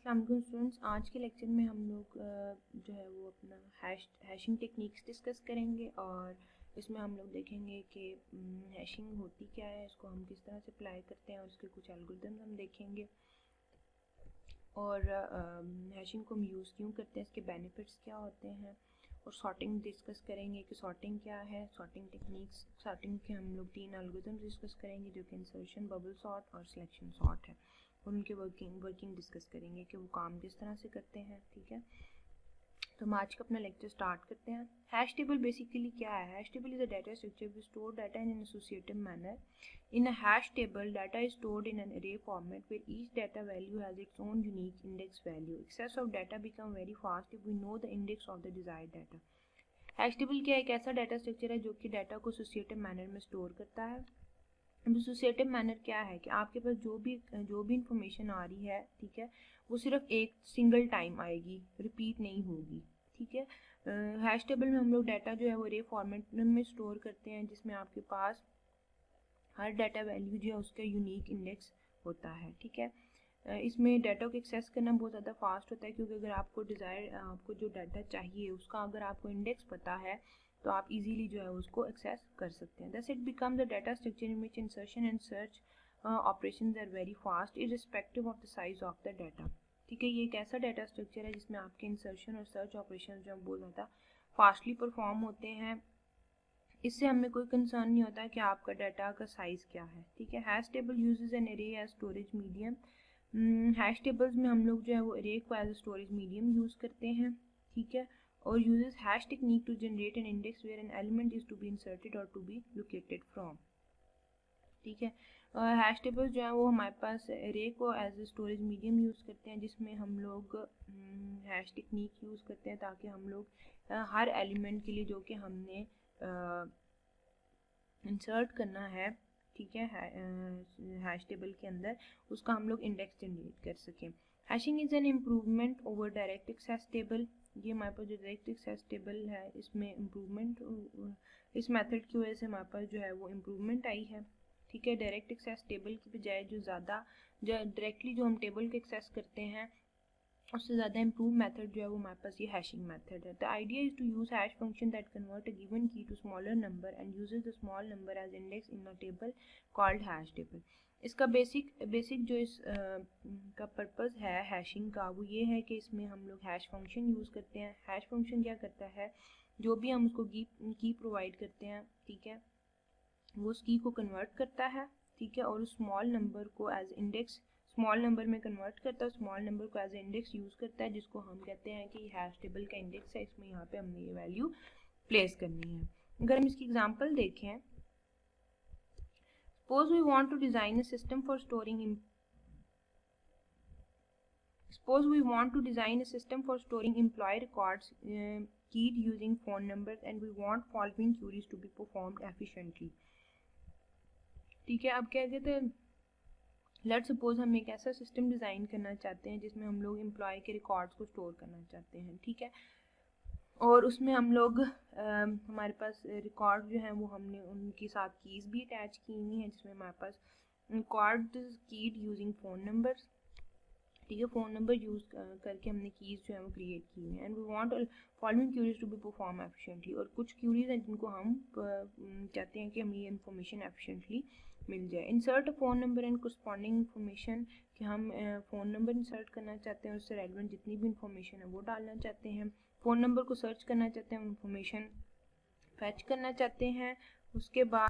अस्सलाम वालेकुम स्टूडेंट्स। आज के लेक्चर में हम लोग जो है वो अपना हैशिंग टेक्निक्स डिस्कस करेंगे और इसमें हम लोग देखेंगे कि हैशिंग होती क्या है, इसको हम किस तरह से अप्लाई करते हैं और इसके कुछ एल्गोरिदम्स हम देखेंगे और हैशिंग को हम यूज़ क्यों करते हैं, इसके बेनिफिट्स क्या होते हैं और सॉर्टिंग डिस्कस करेंगे कि सॉर्टिंग क्या है, सॉर्टिंग टेक्निक्स। सॉर्टिंग के हम लोग 3 एल्गोरिदम्स डिस्कस करेंगे जो कि इंसर्शन, बबल सॉर्ट और सिलेक्शन सॉर्ट है और उनके वर्किंग डिस्कस करेंगे कि वो काम किस तरह से करते हैं। ठीक है, तो हम आज का अपना लेक्चर स्टार्ट करते हैं। हैश टेबल बेसिकली क्या है? Hash table is a data structure we store data in an associative manner. In a hash table, data is stored in an array format where each data value has its own unique index value. Access of data become very fast if we know the index of the desired data. Hash table क्या है? एक ऐसा data structure है जो कि data को associative manner में store करता है। अब एसोसिएटिव मैनर क्या है कि आपके पास जो भी इंफॉर्मेशन आ रही है, ठीक है, वो सिर्फ एक सिंगल टाइम आएगी, रिपीट नहीं होगी। ठीक है, हैश टेबल में हम लोग डाटा जो है वो अरे फॉर्मेट में स्टोर करते हैं जिसमें आपके पास हर डाटा वैल्यू जो है उसका यूनिक इंडेक्स होता है। ठीक है, इसमें डाटा को एक्सेस करना बहुत ज़्यादा फास्ट होता है क्योंकि अगर आपको जो डाटा चाहिए उसका अगर आपको इंडेक्स पता है तो आप इजीली जो है उसको एक्सेस कर सकते हैं। Thus it becomes the data structure in which insertion and search operations are very fast irrespective of the size of the data. ठीक है, ये एक ऐसा डाटा स्ट्रक्चर है जिसमें आपके इंसर्शन और सर्च ऑपरेशन जो है बहुत ज़्यादा फास्टली परफॉर्म होते हैं। इससे हमें कोई कंसर्न नहीं होता कि आपका डाटा का साइज़ क्या है। ठीक है, hash table uses an array as storage medium. Hash tables में हम लोग जो है वो एरे को एज स्टोरेज मीडियम यूज़ करते हैं। ठीक है, और uses hash technique to generate an index where an element is to be inserted और टू बी लोकेटेड फ्रॉम। ठीक है, हैश टेबल्स जो है वो हमारे पास एरे को as a storage medium use करते हैं जिसमें हम लोग हैश टेक्निक यूज़ करते हैं ताकि हम लोग हर एलिमेंट के लिए जो कि हमने इंसर्ट करना है, ठीक है, हैश टेबल के अंदर, उसका हम लोग इंडेक्स जनरेट कर सकें। Hashing is an improvement over direct access table. ये हमारे पास जो डायरेक्ट एक्सेस टेबल है इसमें इम्प्रूवमेंट, इस मेथड की वजह से हमारे पास जो है वो इम्प्रूवमेंट आई है। ठीक है, डायरेक्ट एक्सेस टेबल की बजाय जो डायरेक्टली जो हम टेबल को एक्सेस करते हैं उससे ज़्यादा इम्प्रूव मेथड जो है वो हमारे पास ये हैशिंग मेथड है। The idea is to use hash function that convert a given key to smaller number and uses the small number as index in a table called hash table. इसका basic जो इस का purpose है hashing का वो ये है कि इसमें हम लोग हैश फंक्शन यूज़ करते हैं। हैश फंक्शन क्या करता है, जो भी हम उसको की प्रोवाइड करते हैं, ठीक है, वो उस की को कन्वर्ट करता है। ठीक है, और उस स्मॉल नंबर को एज इंडेक्स स्मॉल नंबर में कन्वर्ट करता है, स्मॉल नंबर को एज इंडेक्स यूज़ करता है जिसको हम कहते हैं कि हैश टेबल का इंडेक्स है, इसमें यहाँ पे हमने ये वैल्यू प्लेस करनी है। अगर हम इसकी एग्जांपल देखें, suppose we want to design a system for storing employee records keyed using phone numbers and we want following queries to be performed efficiently. ठीक है, अब क्या कहते हैं, लेट्स सपोज हम एक ऐसा सिस्टम डिज़ाइन करना चाहते हैं जिसमें हम लोग एम्प्लॉय के रिकॉर्ड्स को स्टोर करना चाहते हैं। ठीक है, और उसमें हम लोग हमारे पास रिकॉर्ड जो है वो हमने उनके साथ कीज़ भी अटैच की हुई हैं जिसमें हमारे पास रिकॉर्ड कीड यूजिंग फ़ोन नंबर्स। ठीक है, फ़ोन नंबर यूज़ करके हमने कीज़ जो है वो क्रिएट की हुई हैं। And we want following queries to be perform efficiently, और कुछ क्यूरीज हैं जिनको हम चाहते हैं कि हमें ये इन्फॉर्मेशन एफिशिएंटली मिल जाए। Insert a phone number and corresponding information, कि हम फ़ोन नंबर इंसर्ट करना चाहते हैं और उससे रेलेवेंट जितनी भी इन्फॉर्मेशन है वो डालना चाहते हैं। फ़ोन नंबर को सर्च करना चाहते हैं, इन्फॉर्मेशन फैच करना चाहते हैं। उसके बाद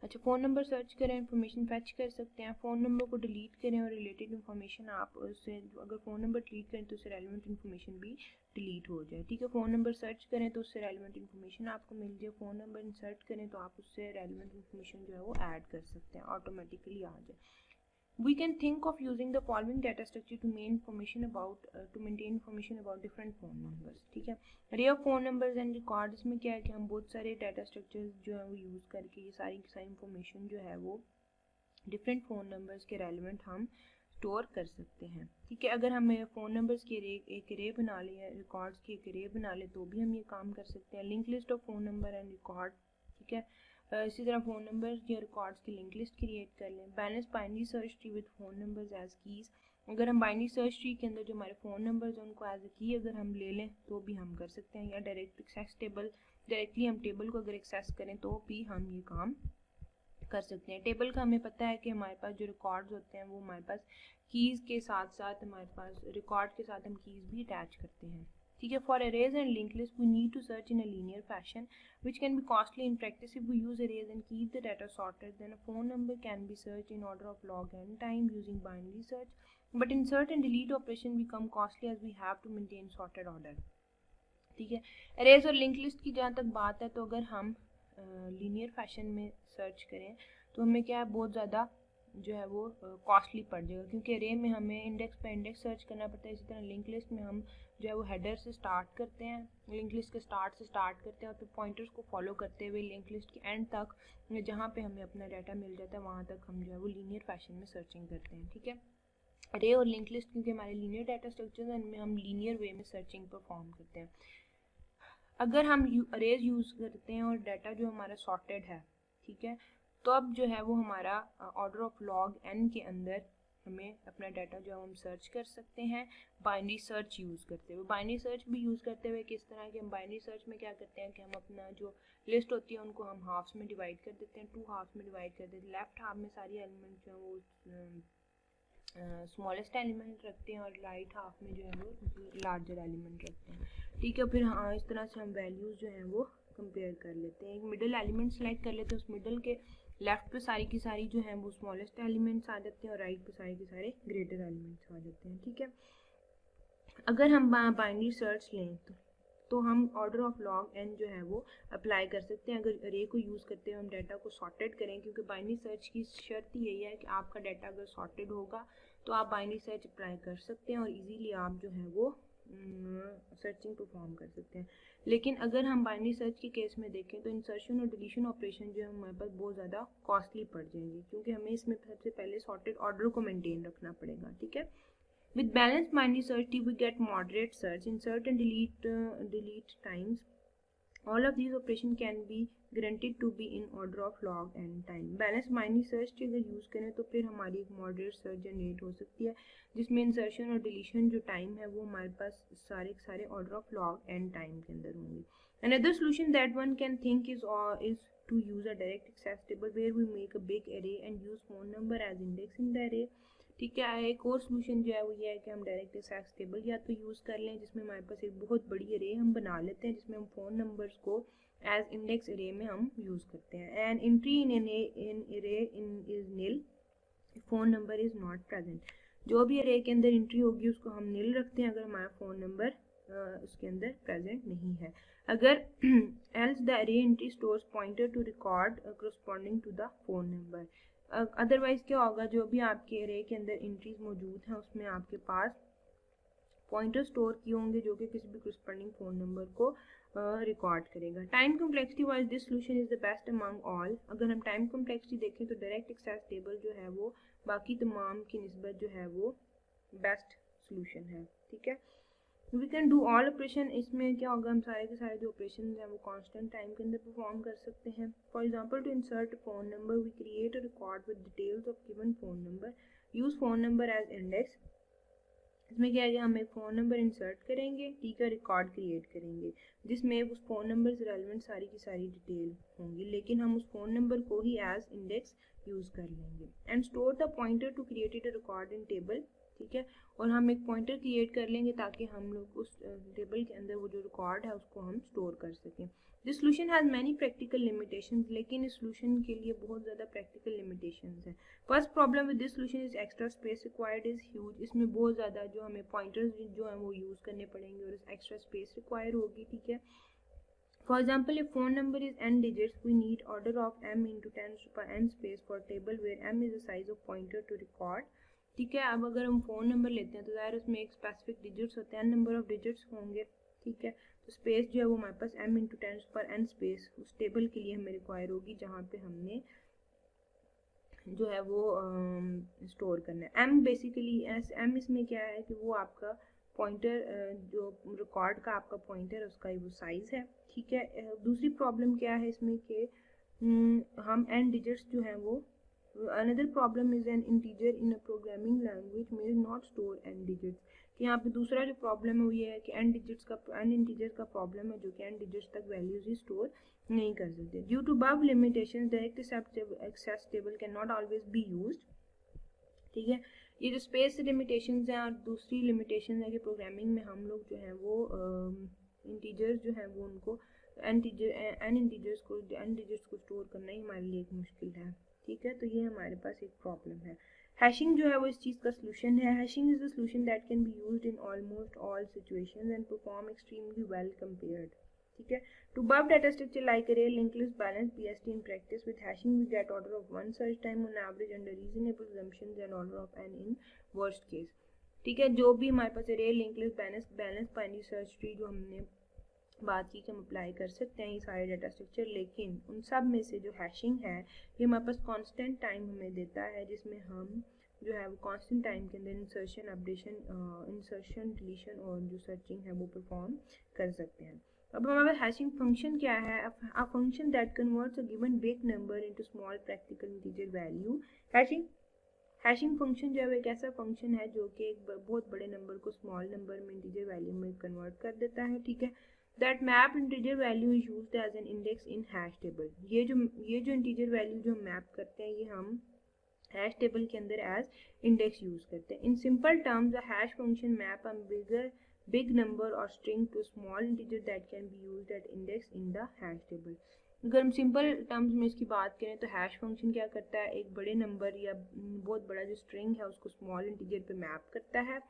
अच्छा, फ़ोन नंबर सर्च करें, इन्फॉर्मेशन फैच कर सकते हैं। फ़ोन नंबर को डिलीट करें और रिलेटेड इन्फॉर्मेशन आप उससे, अगर फ़ोन नंबर डिलीट करें तो उससे रेलेवेंट इन्फॉर्मेशन भी डिलीट हो जाए। ठीक है, फ़ोन नंबर सर्च करें तो उससे रेलेवेंट इन्फॉर्मेशन आपको मिल जाए। फ़ोन नंबर इंसर्ट करें तो आप उससे रेलेवेंट इन्फॉर्मेशन जो है वो ऐड कर सकते हैं, ऑटोमेटिकली आ जाए। We can think of using the following data structure to maintain information about different phone numbers. ठीक है, array of phone numbers and records में क्या है कि हम बहुत सारे data structures जो है वो यूज़ करके ये सारी इंफॉर्मेशन जो है वो डिफरेंट फ़ोन नंबर्स के रेलिवेंट हम स्टोर कर सकते हैं। ठीक है, अगर हमें फ़ोन नंबर्स की एक अरे बना लें, रिकॉर्ड्स की एक अरे बना लें तो भी हम ये काम कर सकते हैं। Link list of phone number and record, ठीक है, इसी तरह फ़ोन नंबर या रिकॉर्ड्स की लिंक लिस्ट क्रिएट कर लें। Balance binary search tree with phone numbers as keys, अगर हम बाइनरी सर्च ट्री के अंदर जो हमारे फ़ोन नंबर्स हैं उनको एज ए की अगर हम ले लें तो भी हम कर सकते हैं, या डायरेक्ट एक्सेस टेबल, डायरेक्टली हम टेबल को अगर एक्सेस करें तो भी हम ये काम कर सकते हैं। टेबल का हमें पता है कि हमारे पास जो रिकॉर्ड्स होते हैं वो हमारे पास कीज़ के साथ साथ हमारे पास रिकॉर्ड के साथ हम कीज़ भी अटैच करते हैं, ठीक है। For arrays and link list we need to search in a linear fashion which can be costly in practice. If we use arrays and keep the data sorted, then a phone number can be searched in order of log n time using binary search. But insert and delete operation become costly as we have to maintain sorted order. ठीक है। Arrays और link list की जहाँ तक बात है तो अगर हम लीनियर फैशन में सर्च करें तो हमें क्या है बहुत ज़्यादा जो है वो कॉस्टली पड़ जाएगा, क्योंकि अरे में हमें इंडेक्स पे इंडेक्स सर्च करना पड़ता है। इसी तरह लिंक लिस्ट में हम जो है वो हेडर से स्टार्ट करते हैं, लिंक लिस्ट के स्टार्ट से स्टार्ट करते हैं और फिर पॉइंटर्स को फॉलो करते हुए लिंक लिस्ट के एंड तक जहाँ पे हमें अपना डाटा मिल जाता है वहाँ तक हम जो है वो लीनियर फैशन में सर्चिंग करते हैं, ठीक है। अरे और लिंक लिस्ट क्योंकि हमारे लीनियर डाटा स्ट्रक्चर्स हैं, इनमें हम लीनियर वे में सर्चिंग परफॉर्म करते हैं। अगर हम अरेज यूज़ करते हैं और डाटा जो हमारा सॉर्टेड है, ठीक है, तो अब जो है वो हमारा ऑर्डर ऑफ लॉग एन के अंदर हमें अपना डाटा जो है हम सर्च कर सकते हैं बाइनरी सर्च यूज़ करते हुए। बाइनरी सर्च भी यूज़ करते हुए किस तरह के, हम बाइनरी सर्च में क्या करते हैं कि हम अपना जो लिस्ट होती है उनको हम हाफ्स में डिवाइड कर देते हैं, 2 हाफ्स में डिवाइड कर देते हैं। लेफ्ट हाफ में सारी एलिमेंट जो है वो स्मॉलेस्ट एलिमेंट रखते हैं और राइट हाफ में जो है वो लार्जर एलिमेंट रखते हैं, ठीक है। फिर हाँ इस तरह से हम वैल्यूज़ जो हैं वो कंपेयर कर लेते हैं। एक मिडिल एलिमेंट सेलेक्ट कर लेते हैं, उस मिडिल के लेफ्ट पे सारी की सारी जो है वो स्मॉलेस्ट एलिमेंट्स आ जाते हैं और राइट पे सारे के सारे ग्रेटर एलिमेंट्स आ जाते हैं, ठीक है। अगर हम बाइनरी सर्च लें तो हम ऑर्डर ऑफ लॉग एन जो है वो अप्लाई कर सकते हैं अगर अरे को यूज़ करते हुए हम डाटा को सॉर्टेड करें, क्योंकि बाइनरी सर्च की शर्त ही यही है कि आपका डाटा अगर सॉर्टेड होगा तो आप बाइनरी सर्च अप्लाई कर सकते हैं और इजीली आप जो है वो सर्चिंग परफॉर्म कर सकते हैं। लेकिन अगर हम बाइनरी सर्च के केस में देखें तो इंसर्शन और डिलीशन ऑपरेशन जो है हमारे पास बहुत ज़्यादा कॉस्टली पड़ जाएंगे, क्योंकि हमें इसमें सबसे पहले सॉर्टेड ऑर्डर को मेंटेन रखना पड़ेगा, ठीक है। With balanced binary search, we get moderate search, insert and delete times. All of these operations can be guaranteed to be in order of log n time. Balanced binary search की अगर use करें तो फिर हमारी एक moderate search generate हो सकती है, जिसमें इंसर्शन और डिलीशन जो टाइम है वो हमारे पास सारे के सारे order of log n time के अंदर होंगे. Another solution that one can think is to use a direct access table where we make a big array and use phone number as index in the array. ठीक है। एक और solution जो है वो ये है कि हम डायरेक्ट एक्सेस टेबल या तो यूज़ कर लें जिसमें हमारे पास एक बहुत बड़ी अरे हम बना लेते हैं जिसमें हम फ़ोन नंबर्स को एज इंडेक्स अरे में हम यूज़ करते हैं। And entry in array is nil, phone number is not present. जो भी अरे के अंदर एंट्री होगी उसको हम नील रखते हैं अगर हमारा फ़ोन नंबर उसके अंदर प्रेजेंट नहीं है। अगर else the array entry stores pointer to record corresponding to the phone number. Otherwise क्या होगा, जो भी आपके अरे के अंदर एंट्रीज मौजूद हैं उसमें आपके पास पॉइंटर स्टोर किए होंगे जो कि किसी भी करस्पॉन्डिंग फ़ोन नंबर को रिकॉर्ड करेगा। Time complexity wise this solution is the best among all. अगर हम टाइम कम्प्लेक्सिटी देखें तो डायरेक्ट एक्सेस टेबल जो है वो बाकी तमाम की निस्बत जो है वो बेस्ट सोल्यूशन है, ठीक है। We can do all operation. इसमें क्या होगा, हम सारे के सारे जो ऑपरेशन हैं वो कांस्टेंट टाइम के अंदर परफॉर्म कर सकते हैं। For example to insert phone number we create a record with details of given phone number, use phone number as index. इसमें क्या है कि हम एक फ़ोन नंबर इंसर्ट करेंगे, ठीक है, रिकॉर्ड क्रिएट करेंगे जिसमें उस फ़ोन नंबर से रेलिवेंट सारी की सारी डिटेल होंगी, लेकिन हम उस फ़ोन नंबर को ही एज इंडेक्स यूज़ कर लेंगे। And store the pointer to create a record in table, ठीक है, और हम एक पॉइंटर क्रिएट कर लेंगे ताकि हम लोग उस टेबल के अंदर वो जो रिकॉर्ड है उसको हम स्टोर कर सकें। This solution has many practical limitations, लेकिन इस सोल्यूशन के लिए बहुत ज़्यादा प्रैक्टिकल लिमिटेशंस हैं। First problem with this solution is extra space required is huge. इसमें बहुत ज़्यादा जो हमें पॉइंटर्स जो हैं वो यूज़ करने पड़ेंगे और एक्स्ट्रा स्पेस रिक्वायर होगी, ठीक है। For example if phone number is n digits, we need order of m into 10 to the power n space for table where m is the size of pointer to record, ठीक है। अब अगर हम phone number लेते हैं तो ज़ाहिर उसमें एक स्पेसिफिक डिजिट्स होते हैं, n नंबर ऑफ डिजिट्स होंगे, ठीक है। तो स्पेस जो है वो हमारे पास m इंटू 10 पर n स्पेस उस टेबल के लिए हमें रिक्वायर होगी जहाँ पे हमने जो है वो स्टोर करना है। m बेसिकली m इसमें क्या है कि वो आपका पॉइंटर जो रिकॉर्ड का आपका पॉइंटर उसका वो साइज़ है, ठीक है। दूसरी प्रॉब्लम क्या है इसमें कि हम n डिजिट्स जो हैं वो another problem is an integer in a programming language may not store n digits, कि यहाँ पे दूसरा जो प्रॉब्लम है वो ये है कि n इंटीजर का प्रॉब्लम है, जो कि n डिजिट्स तक वैल्यूज ही स्टोर नहीं कर सकते. Due to above limitations direct access table can not always be used. ठीक है, ये जो स्पेस लिमिटेशंस हैं और दूसरी लिमिटेशन है कि प्रोग्रामिंग में हम लोग जो है वो इंटीजर्स जो है वो उनको n डिजिट्स को स्टोर करना ही हमारे लिए एक मुश्किल है. ठीक है, तो ये हमारे पास एक प्रॉब्लम है. हैशिंग जो है वो इस चीज़ का सोल्यूशन है. Hashing is the solution that can be used in almost all situations and perform extremely well compared. ठीक है, to above data structure like array, linked list, balanced BST in practice with hashing we get order of 1 search time on average under reasonable assumptions and order of n in worst case. ठीक है, जो भी हमारे पास array, linked list, balanced binary search tree जो हमने बात की कि हम अप्लाई कर सकते हैं ये सारे डाटा स्ट्रक्चर, लेकिन उन सब में से जो हैशिंग है ये हमारे पास कांस्टेंट टाइम हमें देता है, जिसमें हम जो है वो कांस्टेंट टाइम के अंदर इंसर्शन, अपडेशन, इंसर्शन, डिलीशन और जो सर्चिंग है वो परफॉर्म कर सकते हैं. अब हमारे हैशिंग फंक्शन क्या है? A function that converts a given big number into small practical integer value. Hashing function जो है वो एक ऐसा फंक्शन है जो कि एक बहुत बड़े नंबर को स्मॉल नंबर में इंटीजर वैल्यू में कन्वर्ट कर देता है. ठीक है, that map integer value is used as an index in hash table. ये जो इंटीजर वैल्यू जो मैप करते हैं ये हम हैश टेबल के अंदर एज इंडेक्स यूज करते हैं. In simple terms a hash function map a big number or string to small integer that can be used at index in the hash table. अगर हम सिंपल टर्म्स में इसकी बात करें तो हैश फंक्शन क्या करता है, एक बड़े नंबर या बहुत बड़ा जो स्ट्रिंग है उसको स्मॉल इंटीजर पे मैप करता है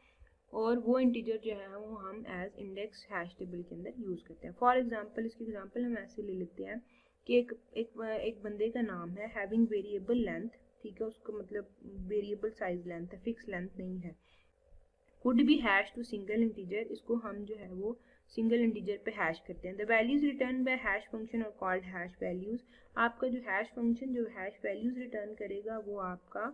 और वो इंटीजर जो है वो हम एज इंडेक्स हैश टेबल के अंदर यूज़ करते हैं. फॉर एग्जांपल, इसकी एग्जांपल हम ऐसे ले लेते हैं कि एक बंदे का नाम है हैविंग वेरिएबल लेंथ. ठीक है, उसको मतलब वेरिएबल साइज लेंथ है, फिक्स लेंथ नहीं है. Could be hash to single integer, इसको हम जो है वो सिंगल इंटीजर पे हैश करते हैं. The values return by hash function are called hash values. आपका जो हैश फंक्शन जो हैश वैल्यूज रिटर्न करेगा वो आपका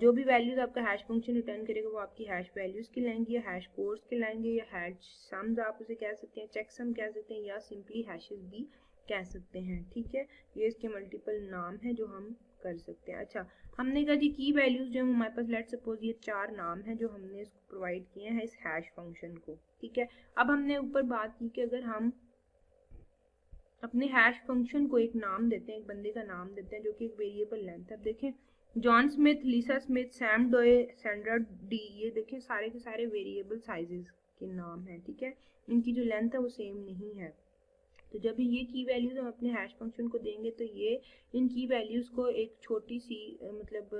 जो भी वैल्यूज आपका हैश फंक्शन रिटर्न करेगा वो आपकी हैश वैल्यूज कहलाएंगी या हैश कोड्स कहलाएंगे या हैश सम्स आप उसे कह सकते हैं, चेक सम कह सकते हैं या सिंपली हैशेस भी कह सकते हैं. ठीक है, ये इसके मल्टीपल नाम है जो हम कर सकते हैं. अच्छा, हमने कहा जी की वैल्यूज जो हमारे पास, लेट सपोज ये 4 नाम है जो हमने इसको प्रोवाइड किए हैं इस हैश फंक्शन को. ठीक है, अब हमने ऊपर बात की कि अगर हम अपने हैश फंक्शन को एक नाम देते हैं, एक बंदे का नाम देते हैं जो कि एक वेरिएबल लेंथ है. अब देखें, जॉन स्मिथ, लिसा स्मिथ, सैम डोए, सैंड्रा डी, ये देखें सारे के सारे वेरिएबल साइजेस के नाम हैं. ठीक है, इनकी जो लेंथ है वो सेम नहीं है. तो जब ये की वैल्यूज हम अपने हैश फंक्शन को देंगे तो ये इन की वैल्यूज को एक छोटी सी मतलब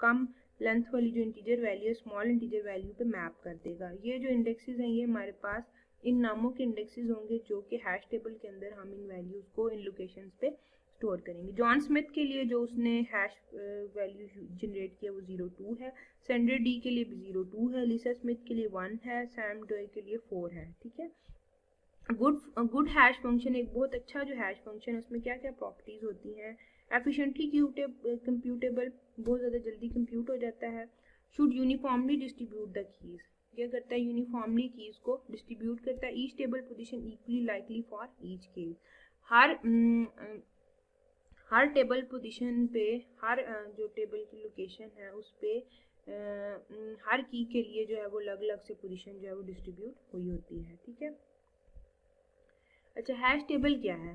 कम लेंथ वाली जो इंटीजर वैल्यू है स्मॉल इंटीजर वैल्यू पे मैप कर देगा. ये जो इंडेक्सेस हैं ये हमारे पास इन नामों के इंडेक्सेस होंगे जो कि हैश टेबल के अंदर हम इन वैल्यूज को इन लोकेशंस पे स्टोर करेंगे. जॉन स्मिथ के लिए जो उसने हैश वैल्यू जनरेट किया वो 02 है, सैंड्रा डी के लिए भी 02 है, लिसा स्मिथ के लिए 1 है, सैम डोए के लिए 4 है. ठीक है, गुड हैश फंक्शन एक बहुत अच्छा जो हैश फंक्शन है उसमें क्या क्या प्रॉपर्टीज होती हैं. एफिशिएंटली कंप्यूटेबल, बहुत ज़्यादा जल्दी कंप्यूट हो जाता है. Should uniformly distribute the keys, क्या करता है यूनिफॉर्मली कीज को डिस्ट्रीब्यूट करता है. Each table position equally likely for each case, her table position पे हर जो टेबल की लोकेशन है उस पे हर की के लिए जो है वो अलग अलग से पोजीशन जो है वो डिस्ट्रीब्यूट हुई होती है. ठीक है, अच्छा, हैश टेबल क्या है?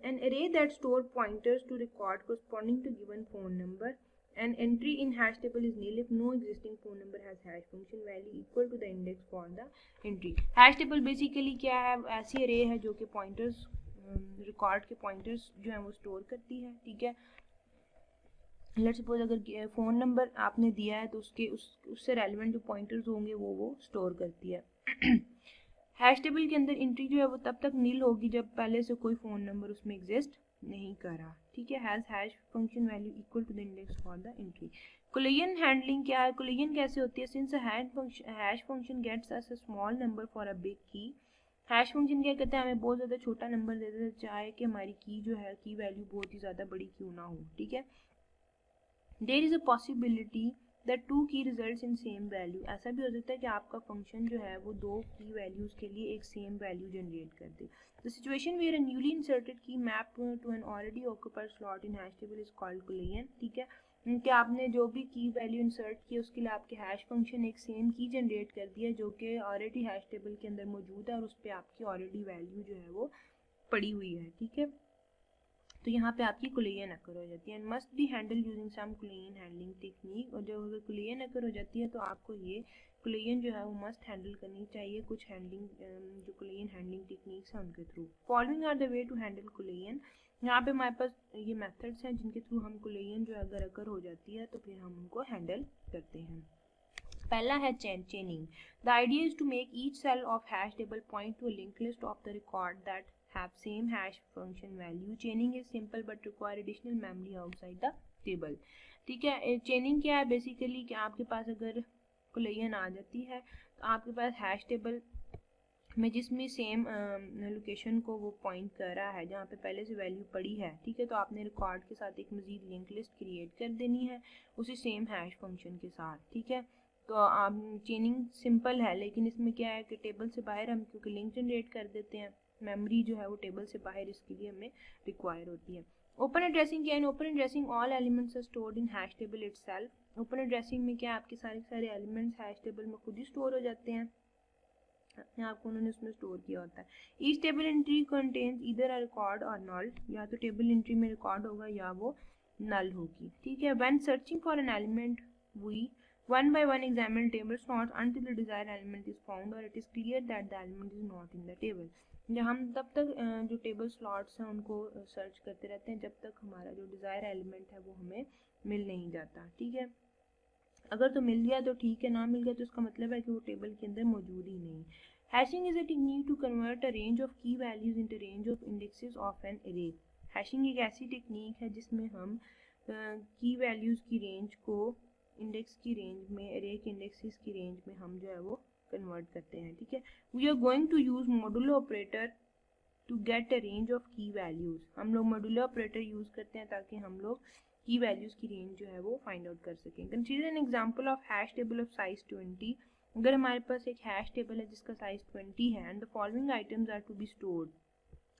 An array that store pointers to record corresponding to given phone number. An entry in hash table is nil if no existing phone number has hash function value equal to the index for the entry. hash table basically क्या है? ऐसी array है जो कि pointers record के pointers जो है वो स्टोर करती है. ठीक है, लेट सपोज अगर फ़ोन नंबर आपने दिया है तो उससे रेलिवेंट जो पॉइंटर्स होंगे वो स्टोर करती है. हैश टेबल के अंदर एंट्री जो है वो तब तक नील होगी जब पहले से कोई फ़ोन नंबर उसमें एग्जिस्ट नहीं करा. ठीक है, has hash function value equal to the index for the entry. Collision handling क्या है? कोलिजन कैसे होती है? Since hash function gets us a small number for a big key, hash function क्या कहता है, हमें बहुत ज़्यादा छोटा नंबर दे देता है चाहे कि हमारी की जो है की वैल्यू बहुत ही ज़्यादा बड़ी क्यों ना हो. ठीक है, there is a possibility that two key results in same value. ऐसा भी हो सकता है कि आपका फंक्शन जो है वो दो की वैल्यूज़ के लिए एक सेम वैल्यू जनरेट कर दे। The situation where a newly inserted key map to an already occupied slot in hash table is called boolean. ठीक है, कि आपने जो भी की वैल्यू इंसर्ट की उसके लिए आपके हैश फंक्शन एक सेम की जनरेट कर दिया जो कि ऑलरेडी हैश टेबल के अंदर मौजूद है और उस पर आपकी ऑलरेडी वैल्यू जो है वो पड़ी हुई है। ठीक है, तो यहाँ पे आपकी कुलियन अकर हो जाती है। And must be handle using some collision handling technique. और जब अगर कुलियन अकर हो जाती है तो आपको ये कुलियन जो है वो मस्ट हैंडल करनी चाहिए कुछ हैंडलिंग जो कुलियन हैंडलिंग टेक्निक्स हैं उनके थ्रू। Following are the ways to handle collision. यहाँ पे हमारे पास ये मेथड्स हैं जिनके थ्रू हम कुलियन जो अगर अकर हो जाती है तो फिर हम उनको हैंडल करते हैं। पहला है chaining. The idea is to make each cell of hash table point to a link list of the record that have same hash function value. Chaining is simple but require additional memory outside the table. ठीक है, चेनिंग क्या है basically कि आपके पास अगर कुलियन आ जाती है तो आपके पास हैश टेबल में जिसमें सेम लोकेशन को वो पॉइंट कर रहा है जहाँ पे पहले से वैल्यू पड़ी है। ठीक है, तो आपने रिकॉर्ड के साथ एक मजीद लिंक लिस्ट क्रिएट कर देनी है उसी सेम हैश फंक्शन के साथ। ठीक है, तो आप चेनिंग सिंपल है लेकिन इसमें क्या है कि टेबल से बाहर हम क्योंकि लिंक जनरेट कर देते हैं, मेमोरी जो है वो टेबल से बाहर इसके लिए हमें रिक्वायर होती है। ओपन एड्रेसिंग क्या है? Open addressing all elements are stored in hash table itself. Open addressing में क्या है आपके सारे एलिमेंट्स हैश टेबल में खुद ही स्टोर हो जाते हैं, आपको उन्होंने उसमें स्टोर किया होता है। Each table entry contains either a record और नल, या तो टेबल एंट्री में रिकॉर्ड होगा या वो नल होगी। ठीक है, when searching for an element we one by one examine table slots until the desired element is found or it is clear that the element is not in the table। जब हम तब तक जो टेबल स्लॉट्स हैं उनको search करते रहते हैं जब तक हमारा जो डिज़ायर एलिमेंट है वो हमें मिल नहीं जाता। ठीक है, अगर तो मिल गया तो ठीक है, ना मिल गया तो इसका मतलब है कि वो टेबल के अंदर मौजूद ही नहीं। Hashing is a technique to convert a range of key values into range of indexes of an array. Hashing एक ऐसी टेक्निक है जिसमें हम की वैल्यूज़ की रेंज को इंडेक्स की रेंज में, अरे के इंडेक्सेस की रेंज में हम जो है वो कन्वर्ट करते हैं। ठीक है, we are going to use modulo operator to get a range of key values. हम लोग मॉडुलो ऑपरेटर यूज करते हैं ताकि हम लोग की वैल्यूज की रेंज जो है वो फाइंड आउट कर सकें। Consider an example of hash table of size 20। अगर हमारे पास एक हैश टेबल है जिसका साइज 20 है and the following items are to be stored.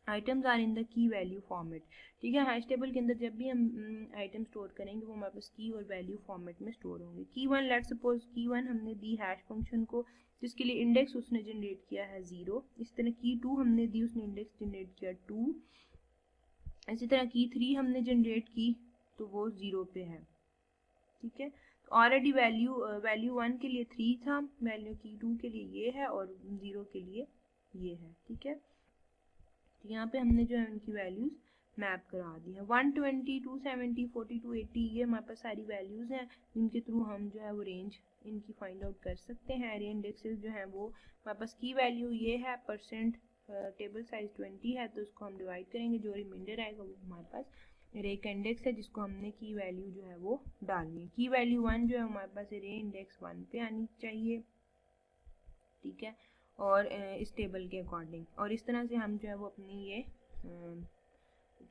Items are in the key value format. ठीक है, हैश टेबल के अंदर जब भी हम आइटम स्टोर करेंगे वो हमारे पास की और वैल्यू फॉर्मेट में स्टोर होंगे। की वन, लेट सपोज की वन हमने दी हैश फंक्शन को जिसके लिए इंडेक्स उसने जनरेट किया है 0। इस तरह की 2 हमने दी, उसने इंडेक्स जनरेट किया 2। इसी तरह की 3 हमने जनरेट की तो वो 0 पे है। ठीक है, तो ऑलरेडी वैल्यू 1 के लिए 3 था, वैल्यू की 2 के लिए ये है और 0 के लिए ये है। ठीक है, तो यहाँ पे हमने जो है उनकी वैल्यूज़ मैप करा दी है। 120, 270, 42, 80 ये हमारे पास सारी वैल्यूज़ हैं जिनके थ्रू हम जो है वो रेंज इनकी फाइंड आउट कर सकते हैं। अरे इंडेक्सेस जो हैं वो हमारे पास की वैल्यू ये है, परसेंट टेबल साइज 20 है तो उसको हम डिवाइड करेंगे, जो रिमाइंडर आएगा वो हमारे पास अरे का इंडेक्स है जिसको हमने की वैल्यू जो है वो डालनी है। की वैल्यू 1 जो है हमारे पास अरे इंडेक्स 1 पे आनी चाहिए। ठीक है, और इस टेबल के अकॉर्डिंग, और इस तरह से हम जो है वो अपनी ये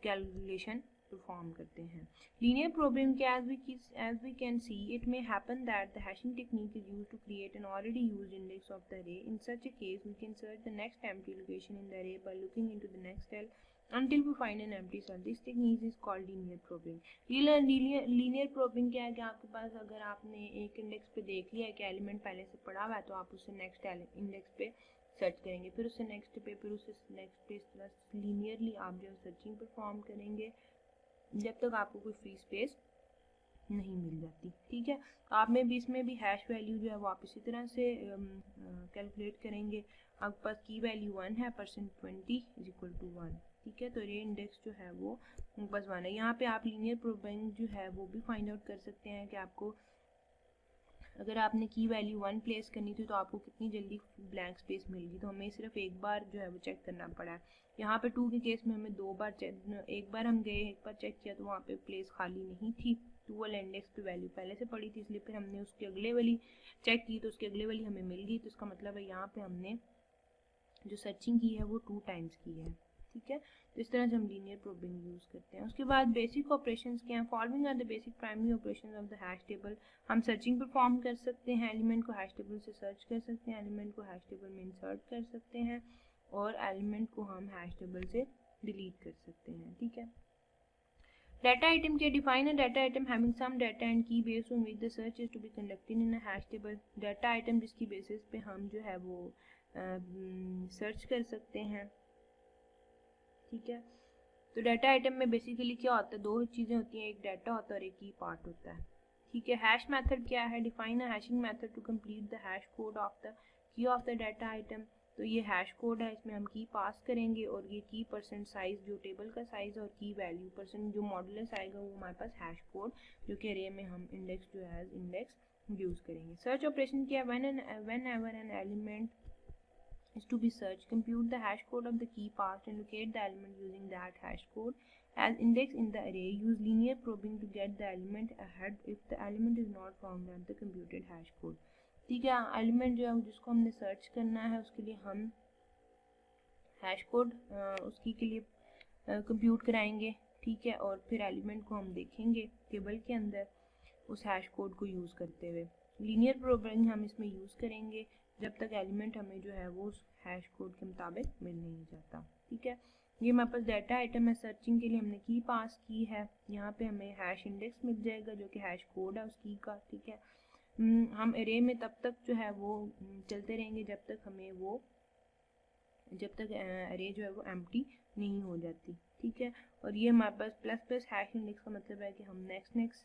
कैलकुलेशन परफॉर्म करते हैं। लीनियर प्रोबेबिलिटी के as we can see it may happen that the hashing technique is used to create an already used index of the array. In such a case we can search the next empty location in the array by looking into the next cell until we find an empty cell. This technique is called linear probing. Linear probing क्या है कि आपके पास अगर आपने एक index पे देख लिया है कि एलिमेंट पहले से पड़ा हुआ है तो आप उससे नेक्स्ट इंडेक्स पे सर्च करेंगे, फिर उससे नेक्स्ट पे, फिर उससे नेक्स्ट पे, इस तरह लीनियरली आप जो सर्चिंग परफॉर्म करेंगे जब तक आपको कोई फ्री स्पेस नहीं मिल जाती। ठीक है, तो आप में भी इसमें भी हैश वैल्यू जो है वो आप इसी तरह से कैलकुलेट करेंगे। आपके पास की वैल्यू 1 है, %20 इज इक्वल टू 1। ठीक है, तो रे इंडेक्स जो है वो बस 1 है। यहाँ पे आप लीनियर प्रोबेबिलिटी जो है वो भी फाइंड आउट कर सकते हैं कि आपको अगर आपने की वैल्यू 1 प्लेस करनी थी तो आपको कितनी जल्दी ब्लैंक स्पेस मिल गई, तो हमें सिर्फ एक बार जो है वो चेक करना पड़ा है। यहाँ पे 2 के केस में हमें 2 बार एक बार हम गए, एक बार चेक किया तो वहाँ पे प्लेस खाली नहीं थी, 2 वाले इंडेक्स पे वैल्यू पहले से पड़ी थी, इसलिए फिर हमने उसके अगले वाली चेक की तो उसके अगले वाली हमें मिल गई। तो इसका मतलब है यहाँ पे हमने जो सर्चिंग की है वो 2 टाइम्स की है। ठीक है। तो इस तरह से हम लीनियर प्रोबिंग यूज़ करते हैं। उसके बाद बेसिक ऑपरेशंस क्या हैं? Following are the basic primary operations of the hash table. हम सर्चिंग परफॉर्म कर सकते हैं, एलिमेंट को हैश टेबल से सर्च कर सकते हैं, एलिमेंट को हैश टेबल में इंसर्ट कर सकते हैं और एलिमेंट को हम हैश टेबल से डिलीट कर सकते हैं, ठीक है। Data item क्या? Define a data item having some data and key based on which the search is to be conducted in a hash table. Data item जिसकी बेसिस पे हम जो है वो सर्च कर सकते हैं, ठीक है। तो डाटा आइटम में बेसिकली क्या होता है? दो चीज़ें होती हैं, एक डाटा होता है और एक की पार्ट होता है, ठीक है। हैश मेथड क्या है? Define a hashing method to complete the hash code of the key of the data item. तो ये हैश कोड है, इसमें हम की पास करेंगे और ये की परसेंट साइज जो टेबल का साइज और की वैल्यू परसेंट जो मॉडुलस आएगा वो हमारे पास हैश कोड जो कि अरे में हम इंडेक्स जो है इंडेक्स यूज़ करेंगे। सर्च ऑपरेशन क्या है? When ever an element is to be searched, compute the hash code of the key passed and locate the element using that hash code as index in the array. Use linear probing to get the element ahead if the element is not found at the computed hash code. ठीक है, element जो है जिसको हमने search करना है उसके लिए हम हैश कोड उसकी के लिए कंप्यूट कराएंगे, ठीक है। और फिर एलिमेंट को हम देखेंगे टेबल के अंदर उस हैश कोड को यूज़ करते हुए। लीनियर प्रोबिंग हम इसमें यूज़ करेंगे जब तक एलिमेंट हमें जो है वो उस हैश कोड के मुताबिक मिल नहीं जाता, ठीक है। ये हमारे पास डाटा आइटम है, सर्चिंग के लिए हमने की पास की है, यहाँ पे हमें हैश इंडेक्स मिल जाएगा जो कि हैश कोड है उस की का, ठीक है। हम एरे में तब तक जो है वो चलते रहेंगे जब तक एरे जो है वो एम्प्टी नहीं हो जाती, ठीक है। और ये हमारे पास प्लस प्लस हैश इंडेक्स का मतलब है कि हम नेक्स्ट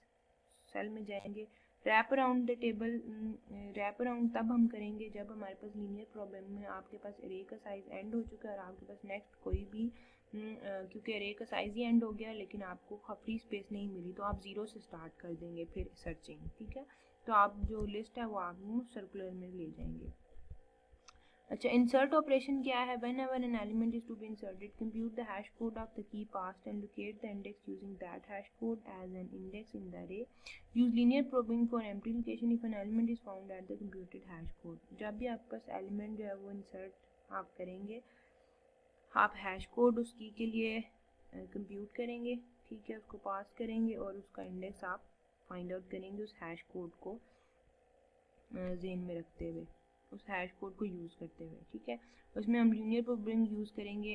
सेल में जाएंगे। Wrap around the table, wrap around तब हम करेंगे जब हमारे पास लीनियर प्रॉब्लम में आपके पास एरे का साइज एंड हो चुका है और आपके पास नेक्स्ट कोई भी क्योंकि एरे का साइज ही एंड हो गया लेकिन आपको फ्री स्पेस नहीं मिली तो आप ज़ीरो से स्टार्ट कर देंगे फिर सर्चिंग, ठीक है। तो आप जो लिस्ट है वो आप सर्कुलर में ले जाएंगे। अच्छा, इंसर्ट ऑपरेशन क्या है? whenever an element is to be inserted, compute the hash code of the key passed and locate the index using that hash code as an index in the array. Use linear probing for empty location if an element is found at the computed hash code. जब भी आपके पास element जो है वो insert आप करेंगे, आप hash code उस की के लिए कंप्यूट करेंगे, ठीक है, उसको पास करेंगे और उसका इंडेक्स आप फाइंड आउट करेंगे उस हैश कोड को ज़हन में रखते हुए, उस हैश कोड को यूज़ करते हुए, ठीक है। उसमें हम लीनियर प्रोबिंग यूज़ करेंगे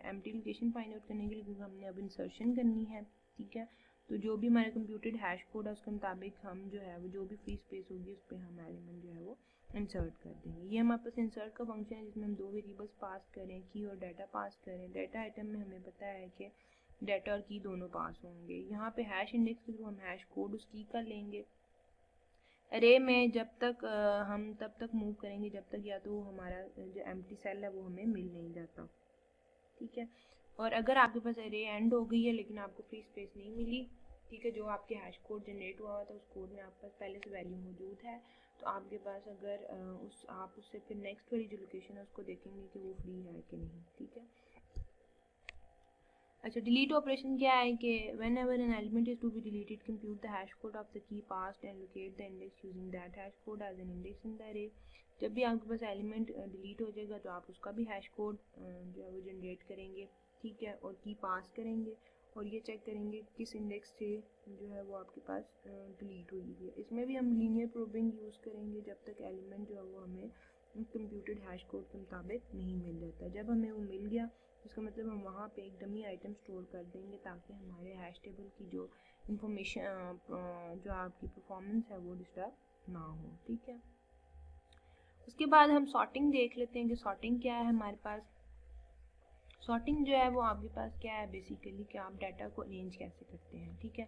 एम्प्टी लोकेशन फाइंड आउट करने के लिए क्योंकि हमने अब इंसर्शन करनी है, ठीक है। तो जो भी हमारा कंप्यूटेड हैश कोड है उसके मुताबिक हम जो है वो जो भी फ्री स्पेस होगी उस पर हम एलिमेंट जो है वो इंसर्ट कर देंगे। ये हमारे पास इंसर्ट का फंक्शन है जिसमें हम दो वेरिएबल्स पास करें, की और डाटा पास करें। डाटा आइटम में हमें पता है कि डाटा और की दोनों पास होंगे। यहाँ पे हैश इंडेक्स के थ्रू हम हैश कोड उस की का लेंगे। अरे में जब तक हम तब तक मूव करेंगे जब तक या तो हमारा जो एम्प्टी सेल है वो हमें मिल नहीं जाता, ठीक है। और अगर आपके पास अरे एंड हो गई है लेकिन आपको फ्री स्पेस नहीं मिली, ठीक है, जो आपके हैश कोड जनरेट हुआ था उस कोड में आपके पास पहले से वैल्यू मौजूद है तो आपके पास अगर आप उससे फिर नेक्स्ट वाली जो लोकेशन है उसको देखेंगे कि वो फ्री है कि नहीं, ठीक है। अच्छा, डिलीट ऑपरेशन क्या है कि whenever an element is to be deleted, compute the hash code of the key passed and locate the index using that hash code as an index in the array. जब भी आपके पास element delete हो जाएगा तो आप उसका भी hash code जो है वो जनरेट करेंगे, ठीक है, और की पास करेंगे और ये चेक करेंगे किस इंडेक्स से जो है वो आपके पास डिलीट हुई है। इसमें भी हम लीनियर प्रोबिंग यूज़ करेंगे जब तक एलिमेंट जो है वो हमें कंप्यूटेड हैश कोड के मुताबिक नहीं मिल जाता। जब हमें वो मिल गया इसका मतलब हम वहाँ पे एक डमी आइटम स्टोर कर देंगे ताकि हमारे हैश टेबल की जो इंफॉर्मेशन जो आपकी परफॉर्मेंस है वो डिस्टर्ब ना हो, ठीक है। उसके बाद हम सॉर्टिंग देख लेते हैं कि सॉर्टिंग क्या है हमारे पास। सॉर्टिंग जो है वो आपके पास क्या है बेसिकली कि आप डाटा को अरेंज कैसे करते हैं, ठीक है।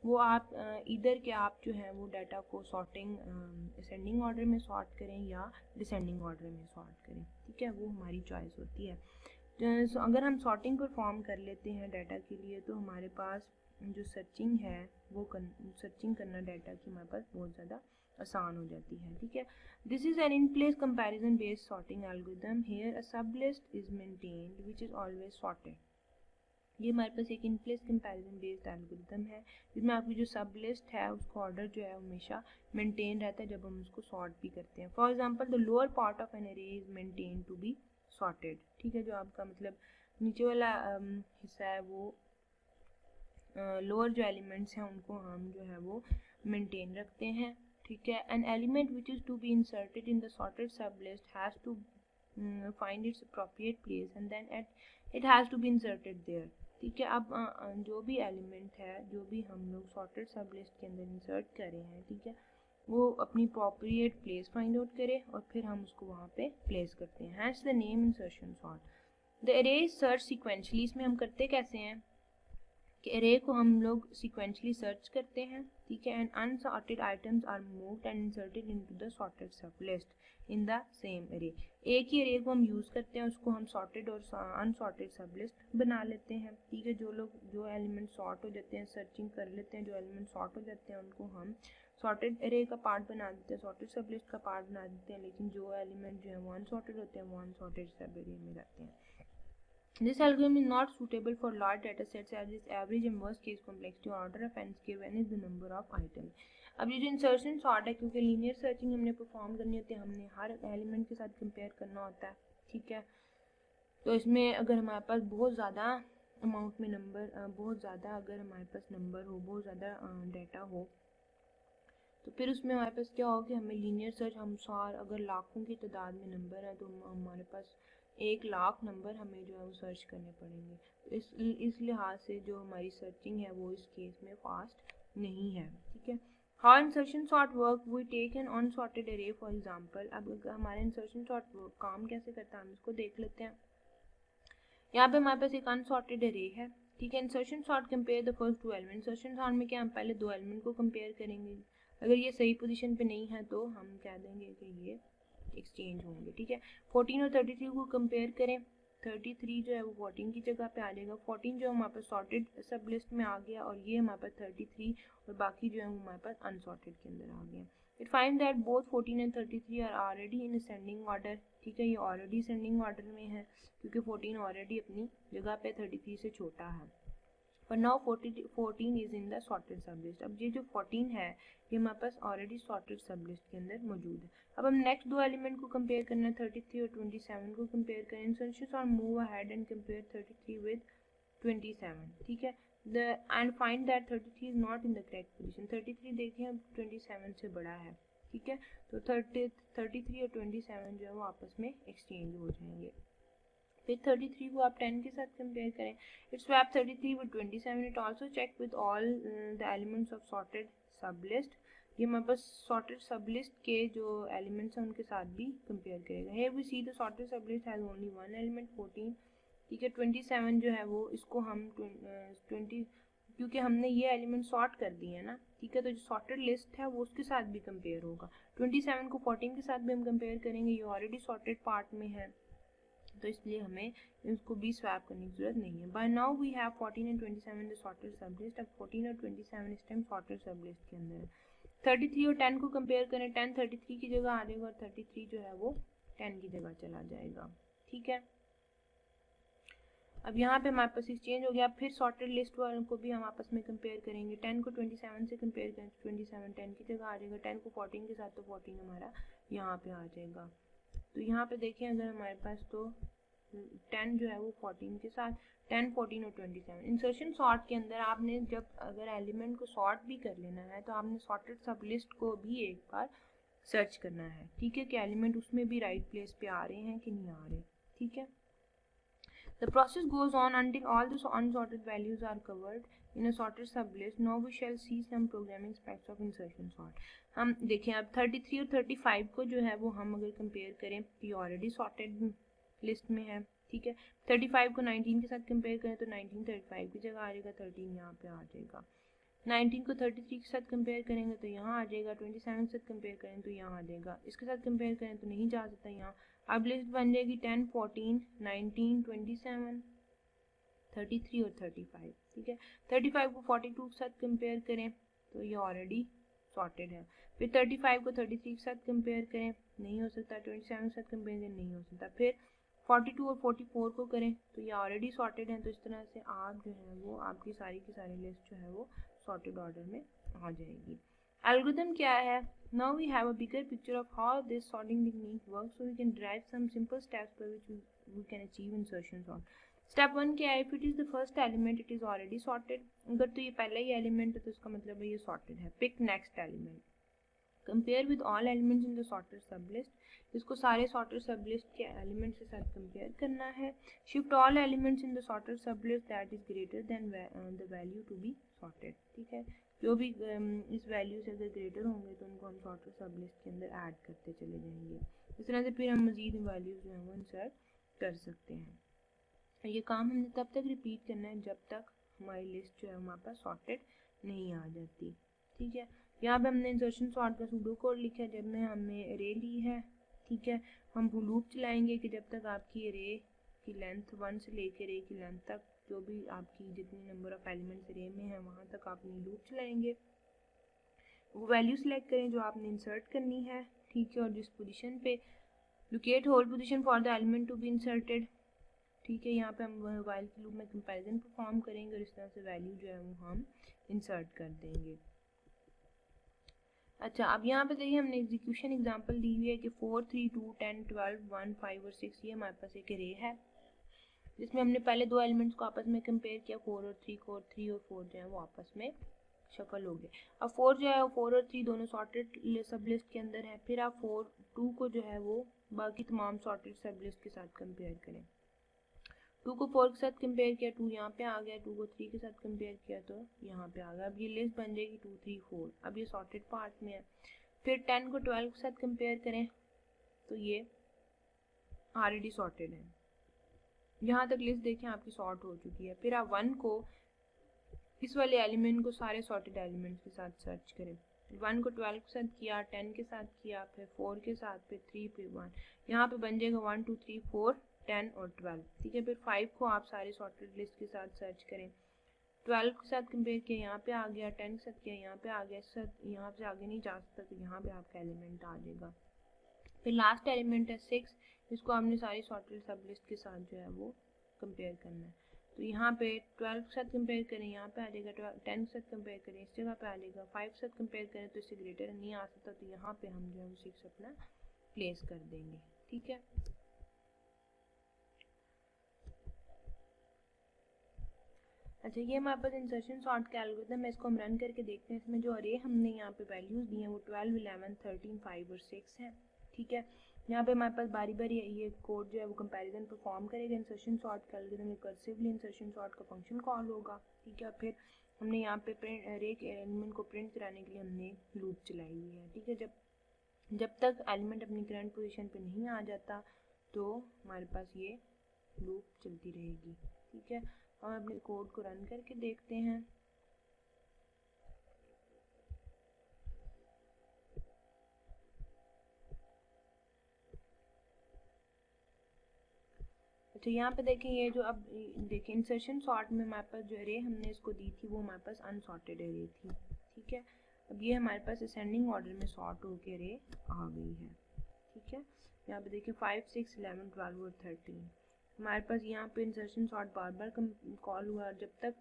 वो आप इधर के आप जो है वो डाटा को सॉर्टिंग असेंडिंग ऑर्डर में सॉर्ट करें या डिसेंडिंग ऑर्डर में सॉर्ट करें, ठीक है, वो हमारी चॉइस होती है। तो अगर हम सॉर्टिंग परफॉर्म कर लेते हैं डाटा के लिए तो हमारे पास जो सर्चिंग है वो सर्चिंग करना डाटा की हमारे पास बहुत ज़्यादा आसान हो जाती है, ठीक है। This is an in place comparison based sorting algorithm. Here a sub list is maintained which is always sorted. ये हमारे पास एक in place comparison based algorithm है जिसमें आपकी जो सब लिस्ट है उसका ऑर्डर जो है हमेशा मेंटेन रहता है जब हम उसको सॉर्ट भी करते हैं। For example the lower part of an array is maintain to be sorted, ठीक है, जो आपका मतलब नीचे वाला हिस्सा है वो लोअर जो एलिमेंट्स हैं उनको हम जो है वो मेंटेन रखते हैं, ठीक है। An element which is to be inserted in the sorted सब list has to find its appropriate place and then it has to be inserted there, ठीक है। अब जो भी एलिमेंट है, जो भी हम लोग सॉर्टेड सब लिस्ट के अंदर इंसर्ट कर रहे हैं, ठीक है, वो अपनी अप्रोप्रिएट प्लेस फाइंड आउट करे और फिर हम उसको वहाँ पे प्लेस करते हैं। Hence the name insertion sort. The array is search sequentially. इसमें हम करते कैसे हैं कि अरे को हम लोग सीक्वेंशली सर्च करते हैं, ठीक है। And unsorted items are moved and inserted into the sorted सब list in the same array. एक ही अरे को हम यूज़ करते हैं, उसको हम सॉर्टेड और अनसॉर्टेड सब लिस्ट बना लेते हैं, ठीक है। जो एलिमेंट सॉर्ट हो जाते हैं, सर्चिंग कर लेते हैं, जो एलिमेंट सॉर्ट हो जाते हैं उनको हम सॉर्टेड अरे का पार्ट बना देते हैं, सॉर्टेड सब लिस्ट का पार्ट बना देते हैं, लेकिन जो एलिमेंट जो है वो अनसॉर्टेड होते हैं वो अनसॉर्टेड सब अरे में रहते हैं। This algorithm is not suitable for large data sets as its average and worst case complexity or order of n given is the number of items. अब ये जो इंसर्शन सॉर्ट है, क्योंकि लीनियर सर्चिंग हमने परफॉर्म करनी होती है, हमने हर एलिमेंट के साथ कंपेयर करना होता है, ठीक है। तो इसमें अगर हमारे पास बहुत ज़्यादा अमाउंट में नंबर, बहुत ज़्यादा अगर हमारे पास नंबर हो, बहुत ज़्यादा डाटा हो, तो फिर उसमें हमारे पास क्या होगा कि हमें लीनियर सर्च, हम अगर लाखों की तादाद में नंबर है तो हमारे पास 1 लाख नंबर हमें जो है वो सर्च करने पड़ेंगे। तो इस लिहाज से जो हमारी सर्चिंग है वो इस केस में फास्ट नहीं है, ठीक है। How insertion sort work, we take an unsorted array for example. अब हमारे इंसर्शन सॉर्ट काम कैसे करता है हम इसको देख लेते हैं। यहाँ पे हमारे पास एक अनसॉर्टेड अरे है, ठीक है। Insertion sort compare the first 2 element. Insertion sort में क्या हम पहले 2 एलिमेंट को कंपेयर करेंगे, अगर ये सही पोजीशन पे नहीं है तो हम कह देंगे कि ये एक्सचेंज होंगे, ठीक है। 14 और 33 को कंपेयर करें, 33 जो है वो 14 की जगह पे आ जाएगा। 14 जो हमारे पास सॉर्टेड सब लिस्ट में आ गया और ये हमारे पास 33 और बाकी जो है वो हमारे पास अनसॉर्टेड के अंदर आ गया। It find that both 14 and 33 are already in ascending order, ठीक है। ये ऑलरेडी असेंडिंग ऑर्डर में है क्योंकि 14 ऑलरेडी अपनी जगह पे 33 से छोटा है। पर now 14 is in the sorted सब लिस्ट। अब ये जो 14 है ये हमारे पास ऑलरेडी सॉर्टेड सब लिस्ट के अंदर मौजूद है। अब हम नेक्स्ट 2 एलिमेंट को कंपेयर करना है, 33 और 27 को कंपेयर करें। इंसर्शन और move ahead and compare 33 with 27, ठीक है। And find that 33 is not in the correct position. 33 देखिए अब 27 से बड़ा है, ठीक है। तो 33 और 27 जो है वो आपस में एक्सचेंज हो जाएंगे। फिर 33 को आप 10 के साथ कंपेयर करें, it swap 33 with 27। It also check with all the elements of sorted सब लिस्ट। ये हमारे पास सॉर्टेड सब लिस्ट के जो एलिमेंट्स हैं उनके साथ भी कंपेयर करेगा। Here we see the sorted सब list has only one element 14, ठीक है। 27 जो है वो इसको हम 20 क्योंकि हमने ये एलिमेंट सॉर्ट कर दिए हैं ना, ठीक है। तो जो सॉर्टेड लिस्ट है वो उसके साथ भी कंपेयर होगा। 27 को 14 के साथ भी हम कंपेयर करेंगे, ये ऑलरेडी सॉर्टेड पार्ट में है तो इसलिए हमें इसको भी स्वैप करने की जरूरत नहीं है। By now we have 14 and 27 the sorted सब लिस्ट। अब 14 और 27 इस टाइम सॉर्टेड सब लिस्ट के अंदर है। 33 और 10 को कंपेयर करें, 10 33 की जगह आ जाएगा और 33 जो है वो 10 की जगह चला जाएगा, ठीक है। अब यहाँ पे हमारे पास एक्सचेंज हो गया। फिर सॉर्टेड लिस्ट वालों को भी हम आपस में कंपेयर करेंगे। 10 को 27 से कंपेयर करें तो 27 10 की जगह आ जाएगा। 10 को 14 के साथ तो 14 हमारा यहाँ पे आ जाएगा। तो यहाँ पे देखें अगर हमारे पास तो 10 जो है वो 14 के साथ, 10 14 और 27। इंसर्शन सॉर्ट के अंदर आपने जब अगर एलिमेंट को सॉर्ट भी कर लेना है तो आपने सॉर्टेड सब लिस्ट को भी एक बार सर्च करना है, ठीक है, कि एलिमेंट उसमें भी राइट प्लेस पे आ रहे हैं कि नहीं आ रहे, ठीक है। The process goes on until all the unsorted values are covered in a sorted sublist. Now we shall see some programming aspects of insertion sort. हम देखें अब 33 और 35 को जो है वो हम अगर कंपेयर करें तो ये ऑलरेडी सॉर्टेड लिस्ट में है, ठीक है। 35 को 19 के साथ कंपेयर करें तो 19 35 की जगह आ जाएगा, 13 यहाँ पे आ जाएगा। 19 को 33 के साथ कंपेयर करेंगे तो यहाँ आ जाएगा, 27 के साथ कंपेयर करें तो यहाँ आ जाएगा, इसके साथ कंपेयर करें तो नहीं जा सकता यहाँ। अब लिस्ट बन जाएगी 10 14 19 27 33 और 35, ठीक है। 35 को 42 के साथ कंपेयर करें तो ये ऑलरेडी सॉर्टेड है। फिर 35 को 33 के साथ कंपेयर करें, नहीं हो सकता। 27 के साथ कंपेयर करें, नहीं हो सकता। फिर 42 और 44 को करें तो ये ऑलरेडी सॉर्टेड है। तो इस तरह से आप जो है वो आपकी सारी की सारी लिस्ट जो है वो सॉर्टेड ऑर्डर में आ जाएगी। एल्गोरिथम क्या है? Now we have a bigger picture of how this sorting technique works, so we can derive some simple steps by which we can achieve insertion sort. Step 1 क्या है, if it is the first element it is already sorted, अगर तो ये पहला ही element है तो इसका मतलब है ये सॉर्टेड है। Pick next element, compare with all elements in the sorted sublist, इसको सारे सॉर्टेड सबलिस्ट के एलिमेंट्स के साथ कंपेयर करना है। Shift all elements in the sorted sublist that is greater than the value to be sorted, ठीक है, जो भी इस वैल्यू से अगर ग्रेटर होंगे तो उनको हम सॉर्टेड सबलिस्ट के अंदर ऐड करते चले जाएंगे। इस तरह से फिर हम मजीद वैल्यूज जो है वो इंसर्ट कर सकते हैं। ये काम हमने तब तक रिपीट करना है जब तक हमारी लिस्ट जो है हमारे पास सॉर्टेड नहीं आ जाती, ठीक है। यहाँ पे हमने इंसर्शन सॉर्ट का सूडो कोड लिखा है, जब में हमने अरे ली है, ठीक है, हम लूप चलाएंगे कि जब तक आपकी अरे की लेंथ 1 से लेकर अरे की लेंथ तक जो भी आपकी जितनी नंबर ऑफ एलिमेंट्स अरे में है वहाँ तक आपने लूप चलाएंगे। वो वैल्यू सेलेक्ट करें जो आपने इंसर्ट करनी है, ठीक है, और जिस पोजीशन पे locate hole position for the element to be inserted, ठीक है, यहाँ पे हम व्हाइल के लूप में कंपैरिजन परफॉर्म करेंगे और इस तरह से वैल्यू जो है वो हम इंसर्ट कर देंगे। अच्छा, अब यहाँ पे देखिए हमने एग्जीक्यूशन एग्जांपल दी हुई है कि 4, 3, 2, 10, 12, 1, 5 और 6 ये हमारे पास एक अरे है जिसमें हमने पहले दो एलिमेंट्स को आपस में कंपेयर किया, 4 और 3 को, और 3 और 4 जो है वो आपस में शफल हो गए। अब 4 जो है वो 4 और 3 दोनों सॉर्टेड सब लिस्ट के अंदर है, फिर आप 2 को जो है वो बाकी तमाम सॉर्टेड सब लिस्ट के साथ कंपेयर करें। 2 को 4 के साथ कंपेयर किया, 2 यहाँ पे आ गया, 2 को 3 के साथ कंपेयर किया तो यहाँ पे आ गया। अब ये लिस्ट बन जाएगी 2, 3, 4, अब ये सॉर्टेड पार्ट में है। फिर 10 को 12 के साथ कंपेयर करें तो ये ऑलरेडी सॉर्टेड है। यहाँ तक लिस्ट देखें आपकी सॉर्ट हो चुकी है। फिर आप 1 को इस वाले एलिमेंट को सारे सॉर्टेड एलिमेंट्स के साथ सर्च करें। 1 को 12 के साथ किया, 10 के साथ किया, फिर 4 के साथ, फिर 3, फिर 1, यहाँ पे बन जाएगा 1, 2, 3, 4, 10 और 12, ठीक है। फिर 5 को आप सारे सॉर्टेड लिस्ट के साथ सर्च करें। 12 के साथ कंपेयर किया, यहाँ पे आ गया, 10 के साथ किया, यहाँ पे आ गया, यहाँ से आगे नहीं जा सकता तो यहाँ पे आपका एलिमेंट आ जाएगा। फिर लास्ट एलिमेंट है 6, इसको हमने सारी सॉर्टेड सब लिस्ट के साथ जो है वो कंपेयर करना है। तो यहाँ पे 12 के साथ कंपेयर करें, यहाँ पे आ जाएगा, 10 के साथ कंपेयर करें, इस जगह पे आ जाएगा, 5 के साथ कंपेयर करें तो इससे ग्रेटर नहीं आ सकता, तो यहाँ पे हम जो है 6 अपना प्लेस कर देंगे, ठीक है। अच्छा, ये हमारे पास इंसर्शन सॉर्ट का एल्गोरिथम है, इसको हम रन करके देखते हैं। इसमें जो अरे हमने यहाँ पे वैल्यूज दी हैं वो 12, 11, 13, 5 और 6 हैं, ठीक है। यहाँ पे हमारे पास बारी बारी ये कोड जो है वो कंपैरिजन परफॉर्म करेगा। इंसर्शन सॉर्ट का एल्गोरिथम रिकर्सिवली इंसर्शन सॉर्ट का फंक्शन कॉल होगा, ठीक है। फिर हमने यहाँ पे अरे के एलिमेंट को प्रिंट कराने के लिए हमने लूप चलाई हुई है, ठीक है। जब तक एलिमेंट अपनी करंट पोजीशन पे नहीं आ जाता तो हमारे पास ये लूप चलती रहेगी, ठीक है। हम अपने कोड को रन करके देखते हैं। अच्छा, यहाँ पे देखें ये जो अब देखें इंसर्शन सॉर्ट में हमारे पास जो अरे हमने इसको दी थी वो हमारे पास अनसॉर्टेड अरे थी, ठीक है। अब ये हमारे पास असेंडिंग ऑर्डर में सॉर्ट होकर अरे आ गई है, ठीक है। यहाँ पे देखिए 5, 6, 11, 12 और 13 हमारे पास यहाँ पे इंसर्शन सॉर्ट बार बार कॉल हुआ, जब तक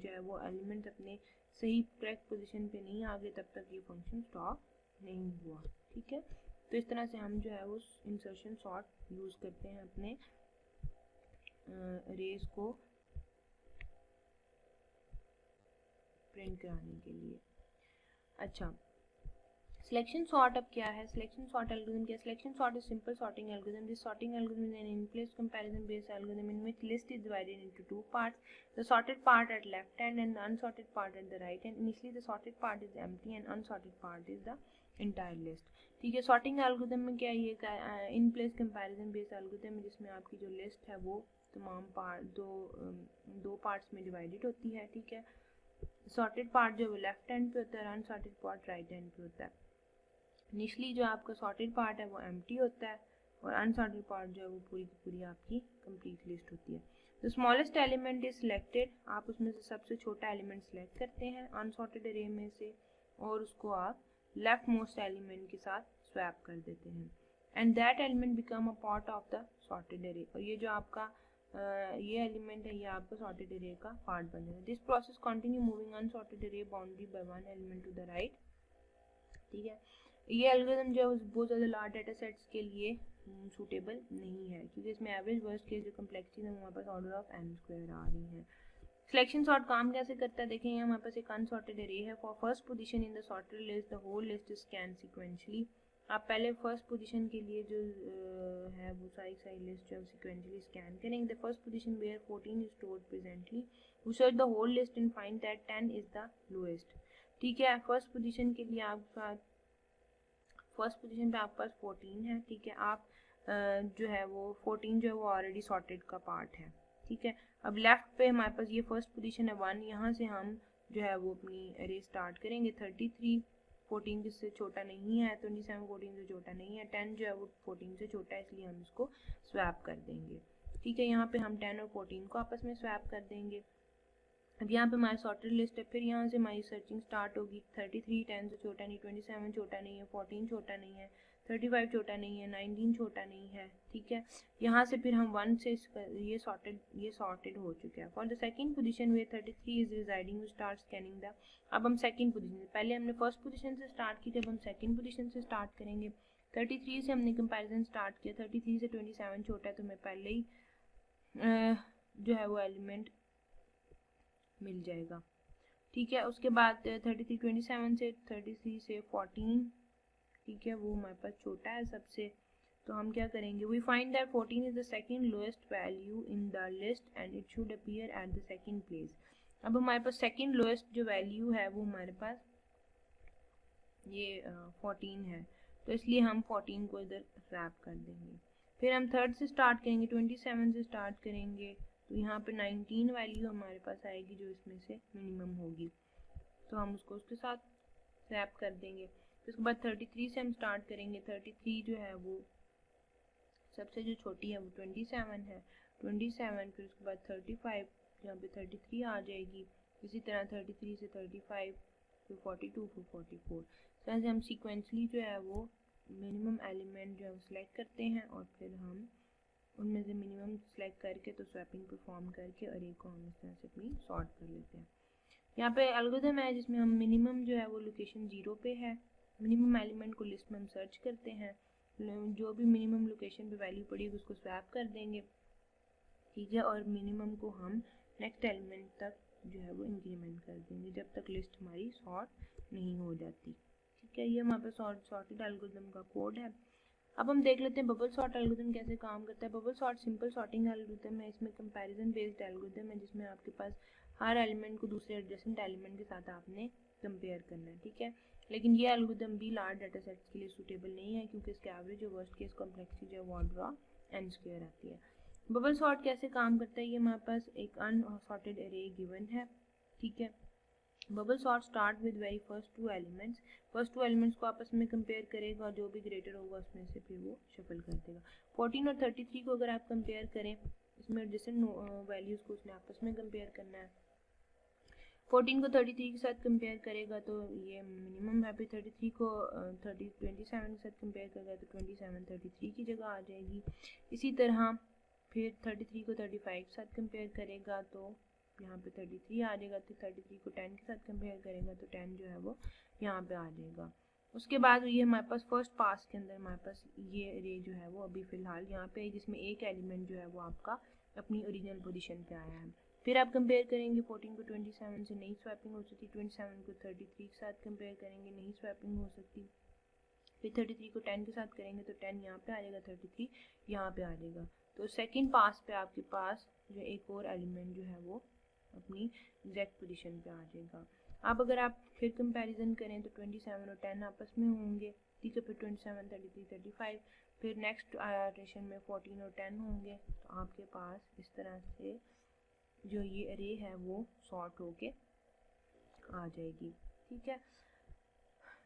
जो है वो एलिमेंट अपने सही करेक्ट पोजीशन पे नहीं आ गए तब तक ये फंक्शन स्टॉप नहीं हुआ, ठीक है। तो इस तरह से हम जो है वो इंसर्शन सॉर्ट यूज़ करते हैं अपने अरेज को प्रिंट कराने के लिए। अच्छा, सिलेक्शन सॉर्ट अब क्या है? सिलेक्शन सॉर्ट एल्गोरिथम क्या है? Selection sort is simple sorting algorithm. This sorting algorithm is an in-place comparison based algorithm in which list is divided into two parts, the sorted part at left hand and the unsorted part at the right hand. Initially the sorted part is empty and unsorted part is the entire list. ठीक है, sorting algorithm में क्या है? ये इन place comparison based algorithm है जिसमें आपकी जो लिस्ट है वो तमाम पार्ट दो पार्ट्स में डिवाइडेड होती है, ठीक है। सॉर्टेड पार्ट जो है लेफ्ट हैंड पे होता है, अनसॉर्टेड पार्ट राइट हैंड पे होता है। इनिशियली जो आपका सॉर्टेड पार्ट है वो एम्प्टी होता है और अनसॉर्टेड पार्ट जो है वो पूरी की पूरी आपकी कंप्लीट लिस्ट होती है। The smallest element is selected, आप उसमें से सबसे छोटा एलिमेंट सेलेक्ट करते हैं अनसॉर्टेड अरे में से और उसको आप लेफ्ट मोस्ट एलिमेंट के साथ स्वैप कर देते हैं and that element become a part of the sorted अरे। और ये जो आपका ये एलिमेंट है ये आपका सॉर्टेड अरे का पार्ट बन जाएगा। This process continue moving unsorted array boundary by one element to the right, ठीक है। ये एल्गोरिथम जो है बहुत ज़्यादा लार्ज डाटा सेट्स के लिए सूटेबल नहीं है, क्योंकि इसमें एवरेज वर्स्ट केस जो कम्प्लेक्सिटी है हमारे पास ऑर्डर ऑफ n स्क्वायर आ रही है। सिलेक्शन सॉर्ट काम कैसे करता है देखेंगे। हमारे पास एक अनसॉर्टेड अरे है। For first position in the sorted list the whole list is scan sequentially. आप पहले फर्स्ट पोजीशन के लिए जो है वो सारी लिस्ट जो है सीक्वेंशियली स्कैन करेंगे। The first position where 14 is stored presently, we search the whole list and find that 10 is the lowest. ठीक है, फर्स्ट पोजीशन के लिए आपका फर्स्ट पोजीशन पे आपके पास 14 है। ठीक है, आप जो है वो 14 जो है वो ऑलरेडी सॉर्टेड का पार्ट है। ठीक है, अब लेफ्ट पे हमारे पास ये फर्स्ट पोजीशन है 1, यहाँ से हम जो है वो अपनी अरे स्टार्ट करेंगे। 33 14 से छोटा नहीं है, 27 14 से छोटा नहीं है, 10 जो है वो 14 से छोटा है, इसलिए हम इसको स्वैप कर देंगे। ठीक है, यहाँ पे हम 10 और 14 को आपस में स्वैप कर देंगे। अब यहाँ पे हमारी सॉर्टेड लिस्ट है। फिर यहाँ से हमारी सर्चिंग स्टार्ट होगी। 33 10 से छोटा नहीं, 27 छोटा नहीं है, 14 छोटा नहीं है, 35 छोटा नहीं है, 19 छोटा नहीं है। ठीक है, यहाँ से फिर हम 1 से ये सॉर्टेड हो चुका है। For the second position where 33 is residing we start scanning the. अब हम सेकंड पोजीशन, पहले हमने फर्स्ट पोजीशन से स्टार्ट की, जब हम सेकंड पोजीशन से स्टार्ट करेंगे। 33 से हमने कंपैरिजन स्टार्ट किया। 33 से 27 छोटा है, तो हमें पहले ही जो है वो एलिमेंट मिल जाएगा। ठीक है, उसके बाद 33 27 से 33 से 14, ठीक है, वो हमारे पास छोटा है सबसे, तो हम क्या करेंगे। We find that 14 is the second lowest value in the list and it should appear at the second place. अब हमारे पास सेकंड लोएस्ट जो वैल्यू है वो हमारे पास ये 14 है, तो इसलिए हम 14 को इधर रैप कर देंगे। फिर हम थर्ड से स्टार्ट करेंगे, 27 से स्टार्ट करेंगे, तो यहाँ पे 19 वैल्यू हमारे पास आएगी जो इसमें से मिनिमम होगी, तो हम उसको उसके साथ रैप कर देंगे। फिर उसके बाद 33 से हम स्टार्ट करेंगे। 33 जो है वो सबसे जो छोटी है वो 27 है। 27 फिर उसके बाद 35, यहाँ पे 33 आ जाएगी। इसी तरह 33 से 35 फिर 42 फिर 44। तो ऐसे हम सीक्वेंसली जो है वो मिनिमम एलिमेंट जो है सिलेक्ट करते हैं और फिर हम उनमें से मिनिमम सेलेक्ट करके तो स्वैपिंग परफॉर्म करके अरे को हम इस तरह से अपनी सॉर्ट कर लेते हैं। यहाँ पे एल्गोरिथम है जिसमें हम मिनिमम जो है वो लोकेशन 0 पे है। मिनिमम एलिमेंट को लिस्ट में हम सर्च करते हैं, जो भी मिनिमम लोकेशन पे वैल्यू पड़ेगी उसको स्वैप कर देंगे। ठीक है, और मिनिमम को हम नेक्स्ट एलिमेंट तक जो है वो इंक्रीमेंट कर देंगे जब तक लिस्ट हमारी सॉर्ट नहीं हो जाती। ठीक है, ये हमारे पास सॉर्टेड एल्गोरिथम का कोड है। अब हम देख लेते हैं बबल सॉर्ट एल्गोरिथम कैसे काम करता है। Bubble sort simple sorting algorithm है। इसमें कंपैरिजन बेस्ड एल्गोरिथम है जिसमें आपके पास हर एलिमेंट को दूसरे एडजेसेंट एलिमेंट के साथ आपने कंपेयर करना है। ठीक है, लेकिन ये एल्गोरिथम भी लार्ज डाटा सेट्स के लिए सूटेबल नहीं है, क्योंकि इसके एवरेज और वर्स्ट केस कॉम्प्लेक्सिटी जो है वो ऑर्डर ऑफ n स्क्वायर आती है। बबल सॉर्ट कैसे काम करता है, ये हमारे पास एक अनसॉर्टेड अरे गिवन है। ठीक है, bubble sort start with very first two elements. First two elements को आपस में कंपेयर करेगा और जो भी ग्रेटर होगा उसमें से फिर वो शफल कर देगा। 14 और 33 को अगर आप कंपेयर करें, इसमें डिफरेंट वैल्यूज को उसने आपस में कंपेयर करना है। 14 को 33 के साथ कंपेयर करेगा तो ये मिनिमम है। फिर 33 को 27 के साथ कंपेयर करेगा तो 27 33 की जगह आ जाएगी। इसी तरह फिर 33 को 35 के साथ कंपेयर करेगा तो यहाँ पे 33 आ जाएगा। तो 33 को 10 के साथ कंपेयर करेगा तो 10 जो है वो यहाँ पे आ जाएगा। उसके बाद ये हमारे पास फर्स्ट पास के अंदर हमारे पास ये रे जो है वो अभी फ़िलहाल यहाँ पे, जिसमें एक एलिमेंट जो है वो आपका अपनी ओरिजिनल पोजीशन पे आया है। फिर आप कंपेयर करेंगे 14 को 27 से नहीं स्वैपिंग हो सकती, 27 को 33 के साथ कंपेयर करेंगे नहीं स्वैपिंग हो सकती। फिर 33 को 10 के साथ करेंगे तो 10 यहाँ पे आ जाएगा, 33 यहाँ पे आ जाएगा। तो सेकंड पास पे आपके पास जो एक और एलिमेंट जो है वो अपनी एग्जैक्ट पोजीशन पे आ जाएगा। अब अगर आप फिर कंपैरिजन करें तो 27 और 10 आपस में होंगे। ठीक है, फिर 27 33 35, फिर नेक्स्ट आइटरेशन में 14 और 10 होंगे। तो आपके पास इस तरह से जो ये अरे है वो सॉर्ट होके आ जाएगी। ठीक है,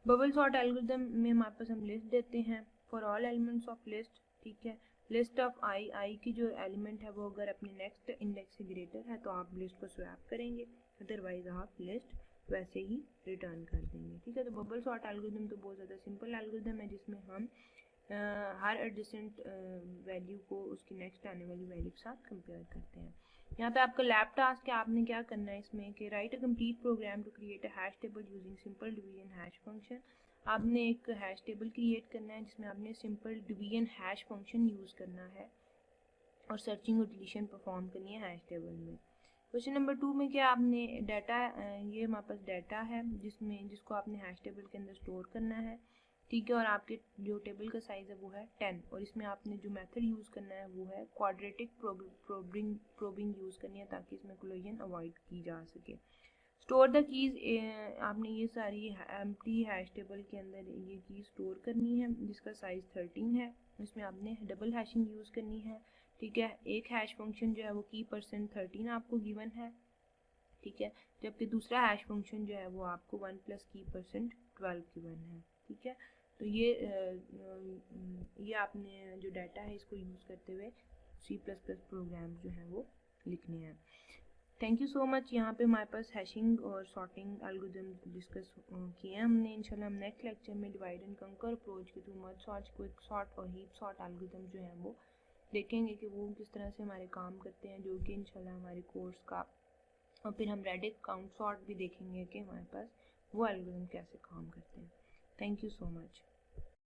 बबल सॉर्ट एल्गोरिथम में हमारे पास हम लिस्ट देते हैं for all elements of list. ठीक है, लिस्ट ऑफ आई की जो एलिमेंट है वो अगर अपने नेक्स्ट इंडेक्स से ग्रेटर है तो आप लिस्ट को स्वैप करेंगे, अदरवाइज आप लिस्ट वैसे ही रिटर्न कर देंगे। ठीक है, तो बबल सॉर्ट एल्गोरिथम तो बहुत ज़्यादा सिंपल एल्गोरिथम है जिसमें हम हर एडजेसेंट वैल्यू को उसकी नेक्स्ट आने वाली वैल्यू के साथ कंपेयर करते हैं। यहाँ पे आपका लैब टास्क है, आपने क्या करना है इसमें कि write a complete program to create a hash table using simple division hash function. आपने एक हैश टेबल क्रिएट करना है जिसमें आपने simple division hash function use करना है और सर्चिंग और डिलीशन परफॉर्म करनी है हैश टेबल में। क्वेश्चन नंबर 2 में क्या आपने डाटा, ये हमारे पास डाटा है जिसको आपने हैश टेबल के अंदर स्टोर करना है, ठीक है। और आपके जो टेबल का साइज़ है वो है 10 और इसमें आपने जो मेथड यूज़ करना है वो है क्वाड्रेटिक प्रोबिंग यूज़ करनी है ताकि इसमें कोलिजन अवॉइड की जा सके। स्टोर द कीज़, आपने ये सारी एम्प्टी हैश टेबल के अंदर ये की स्टोर करनी है जिसका साइज़ 13 है। इसमें आपने डबल हैशिंग यूज़ करनी है, ठीक है। एक हैश फंक्शन जो है वो की %13 आपको गिवन है, ठीक है, जबकि दूसरा हैश फंक्शन जो है वो आपको 1 + की %12 गिवन है, ठीक है। तो ये आपने जो डाटा है इसको यूज़ करते हुए C++ प्रोग्राम जो है वो लिखने हैं। Thank you so much. यहाँ पे हमारे पास हैशिंग और सॉर्टिंग एल्गोरिथम डिस्कस किए हैं हमने। इंशाल्लाह हम नेक्स्ट लेक्चर में डिवाइड एंड कंकर अप्रोच के through merge sort, quick sort और हीप सॉर्ट एल्गोरिथम जो है वो देखेंगे कि वो किस तरह से हमारे काम करते हैं, जो कि इंशाल्लाह हमारे कोर्स का। और फिर हम रेडिक्स काउंट सॉर्ट भी देखेंगे कि हमारे पास वो एल्गोरिथम कैसे काम करते हैं। Thank you so much.